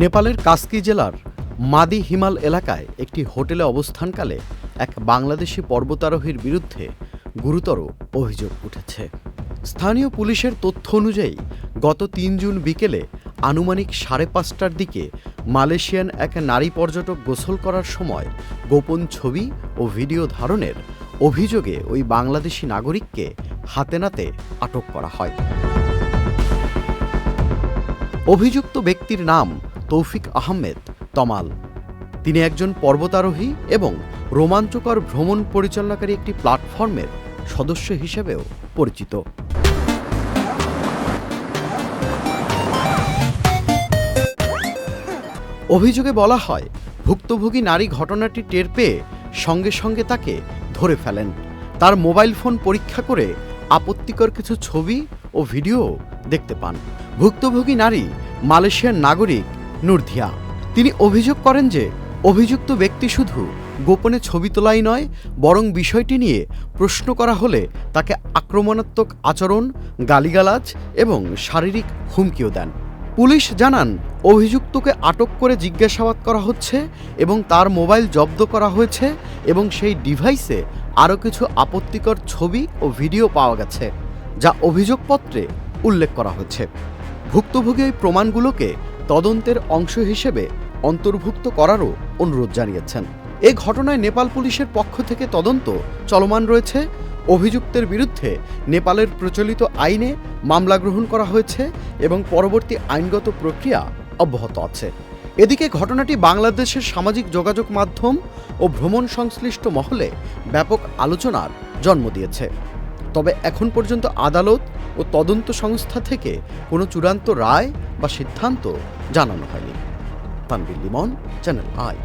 নেপালের কাস্কি জেলার মাদি হিমাল এলাকায় একটি হোটেলে অবস্থানকালে এক বাংলাদেশি পর্বতারোহীর বিরুদ্ধে গুরুতর অভিযোগ উঠেছে। স্থানীয় পুলিশের তথ্য অনুযায়ী গত ৩ জুন বিকেলে আনুমানিক ৫:৩০টার দিকে মালয়েশিয়ান এক নারী পর্যটক গোসল করার সময় গোপন ছবি ও ভিডিও ধারণের অভিযোগে ওই বাংলাদেশি নাগরিককে হাতে নাতে আটক করা হয়। অভিযুক্ত ব্যক্তির নাম তৌফিক আহমেদ তমাল। তিনি একজন পর্বতারোহী এবং রোমাঞ্চকর ভ্রমণ পরিচালনাকারী একটি প্ল্যাটফর্মের সদস্য হিসেবেও পরিচিত। অভিযোগে বলা হয়, ভুক্তভোগী নারী ঘটনাটি টের পেয়ে সঙ্গে সঙ্গে তাকে ধরে ফেলেন। তার মোবাইল ফোন পরীক্ষা করে আপত্তিকর কিছু ছবি ও ভিডিও দেখতে পান। ভুক্তভোগী নারী মালয়েশিয়ার নাগরিক নুরধিয়া। তিনি অভিযোগ করেন যে অভিযুক্ত ব্যক্তি শুধু গোপনে ছবি তোলাই নয়, বরং বিষয়টি নিয়ে প্রশ্ন করা হলে তাকে আক্রমণাত্মক আচরণ, গালিগালাজ এবং শারীরিক হুমকিও দেন। পুলিশ জানান, অভিযুক্তকে আটক করে জিজ্ঞাসাবাদ করা হচ্ছে এবং তার মোবাইল জব্দ করা হয়েছে এবং সেই ডিভাইসে আরও কিছু আপত্তিকর ছবি ও ভিডিও পাওয়া গেছে, যা অভিযোগপত্রে উল্লেখ করা হয়েছে। ভুক্তভোগী এই প্রমাণগুলোকে তদন্তের অংশ হিসেবে অন্তর্ভুক্ত করারও অনুরোধ জানিয়েছেন। এ ঘটনায় নেপাল পুলিশের পক্ষ থেকে তদন্ত চলমান রয়েছে। অভিযুক্তের বিরুদ্ধে নেপালের প্রচলিত আইনে মামলা গ্রহণ করা হয়েছে এবং পরবর্তী আইনগত প্রক্রিয়া অব্যাহত আছে। এদিকে ঘটনাটি বাংলাদেশের সামাজিক যোগাযোগ মাধ্যম ও ভ্রমণ সংশ্লিষ্ট মহলে ব্যাপক আলোচনার জন্ম দিয়েছে। তবে এখন পর্যন্ত আদালত ও তদন্ত সংস্থা থেকে কোনো চূড়ান্ত রায় বা সিদ্ধান্ত জানানো হয়নি। Tanvir Limon, channel I.